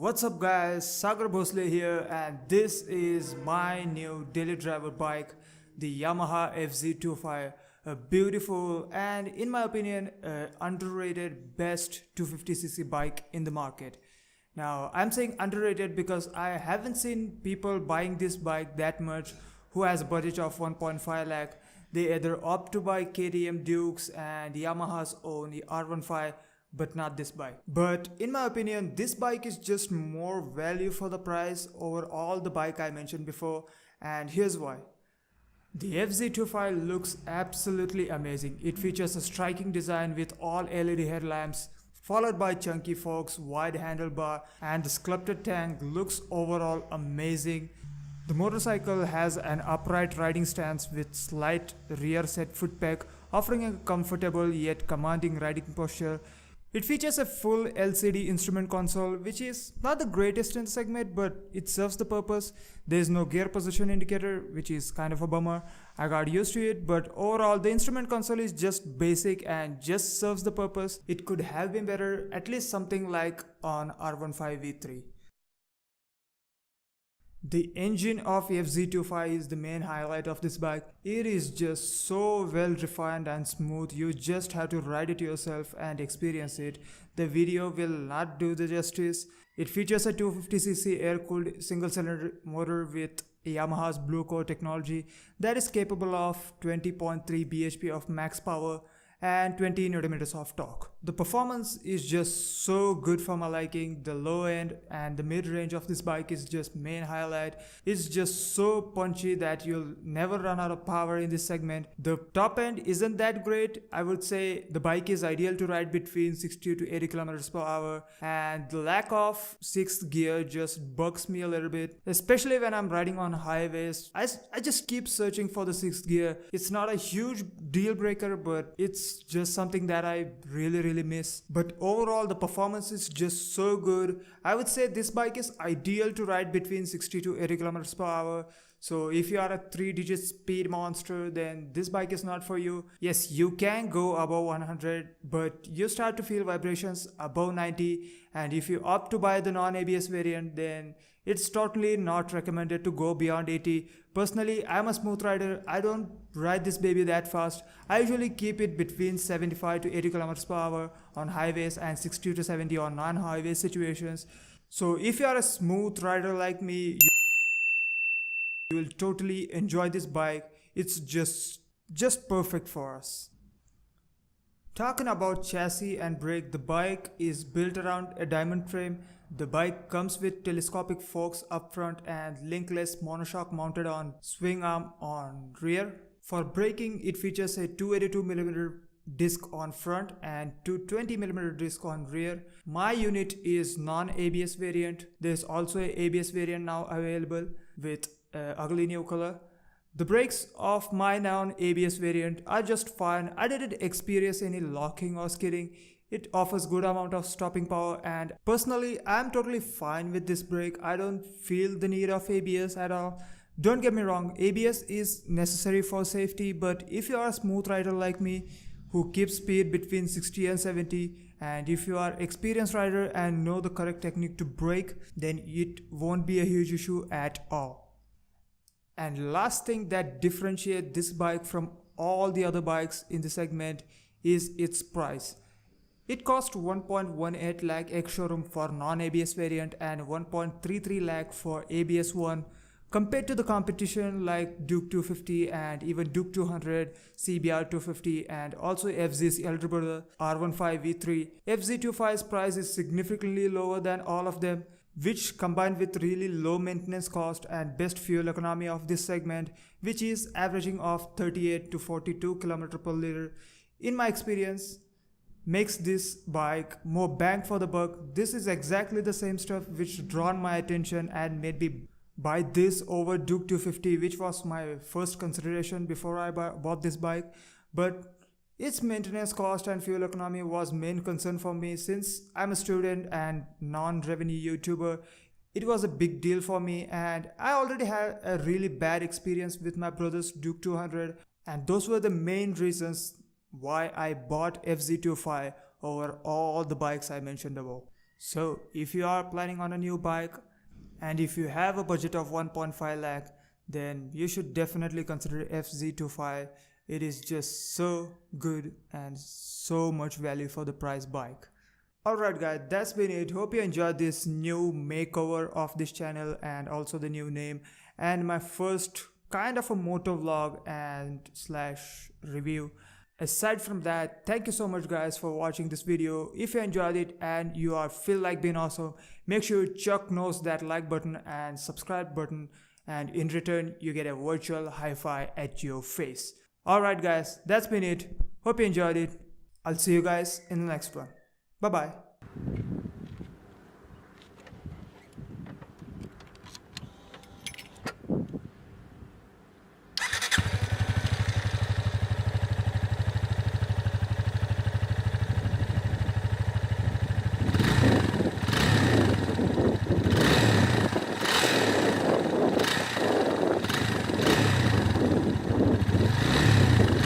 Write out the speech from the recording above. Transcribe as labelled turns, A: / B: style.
A: What's up guys, Sagar Bhosle here and this is my new daily driver bike, the Yamaha FZ25, a beautiful and in my opinion underrated best 250cc bike in the market. Now I'm saying underrated because I haven't seen people buying this bike that much who has a budget of 1.5 lakh. They either opt to buy KTM Dukes and Yamaha's own R15, but not this bike. But in my opinion, this bike is just more value for the price over all the bike I mentioned before, and here's why. The FZ25 looks absolutely amazing. It features a striking design with all LED headlamps, followed by chunky forks, wide handlebar, and the sculpted tank looks overall amazing. The motorcycle has an upright riding stance with slight rear set foot peg, offering a comfortable yet commanding riding posture. It features a full LCD instrument console, which is not the greatest in the segment, but it serves the purpose. There is no gear position indicator, which is kind of a bummer. I got used to it, but overall the instrument console is just basic and just serves the purpose. It could have been better, at least something like on R15 V3. The engine of FZ25 is the main highlight of this bike. It is just so well refined and smooth, you just have to ride it yourself and experience it. The video will not do the justice. It features a 250cc air-cooled single-cylinder motor with Yamaha's Blue Core technology that is capable of 20.3 bhp of max power and 20 Nm of torque. The performance is just so good for my liking. The low end and the mid range of this bike is just main highlight. It's just so punchy that you'll never run out of power in this segment. The top end isn't that great. I would say the bike is ideal to ride between 60 to 80 km per hour, and the lack of sixth gear just bugs me a little bit, especially when I'm riding on highways. I just keep searching for the sixth gear. It's not a huge deal breaker, but it's just something that I really miss. But overall the performance is just so good. I would say this bike is ideal to ride between 60 to 80 km per hour. So if you are a 3-digit speed monster, then this bike is not for you. Yes, you can go above 100, but you start to feel vibrations above 90, and if you opt to buy the non-ABS variant, then it's totally not recommended to go beyond 80. Personally, I'm a smooth rider. I don't ride this baby that fast. I usually keep it between 75 to 80 km per hour on highways and 60 to 70 on non-highway situations. So if you are a smooth rider like me, you will totally enjoy this bike. It's just perfect for us. Talking about chassis and brake, the bike is built around a diamond frame. The bike comes with telescopic forks up front and linkless monoshock mounted on swing arm on rear. For braking, it features a 282mm disc on front and 220mm disc on rear. My unit is non-ABS variant. There's also a ABS variant now available with ugly new color. The brakes of my non-ABS variant are just fine. I didn't experience any locking or skidding. It offers good amount of stopping power, and personally I'm totally fine with this brake. I don't feel the need of ABS at all. Don't get me wrong, ABS is necessary for safety, but if you are a smooth rider like me who keeps speed between 60 and 70, and if you are experienced rider and know the correct technique to brake, then it won't be a huge issue at all. And last thing that differentiates this bike from all the other bikes in the segment is its price. It costs 1.18 lakh ex-showroom for non-ABS variant and 1.33 lakh for ABS one. Compared to the competition like Duke 250 and even Duke 200, CBR 250 and also FZ's elder brother R15 V3, FZ25's price is significantly lower than all of them, which combined with really low maintenance cost and best fuel economy of this segment, which is averaging of 38 to 42 km per liter, in my experience, makes this bike more bang for the buck. This is exactly the same stuff which drawn my attention and made me buy this over Duke 250, which was my first consideration before I bought this bike. But its maintenance cost and fuel economy was main concern for me. Since I'm a student and non-revenue YouTuber, it was a big deal for me, and I already had a really bad experience with my brother's Duke 200, and those were the main reasons why I bought FZ25 over all the bikes I mentioned above. So if you are planning on a new bike and if you have a budget of 1.5 lakh, then you should definitely consider FZ25. It is just so good and so much value for the price bike. Alright guys, that's been it. Hope you enjoyed this new makeover of this channel and also the new name and my first kind of a moto vlog and slash review. Aside from that, thank you so much guys for watching this video. If you enjoyed it and you are feel like being awesome, make sure you chuck nose that like button and subscribe button, and in return you get a virtual hi-fi at your face. Alright guys, that's been it. Hope you enjoyed it. I'll see you guys in the next one. Bye bye.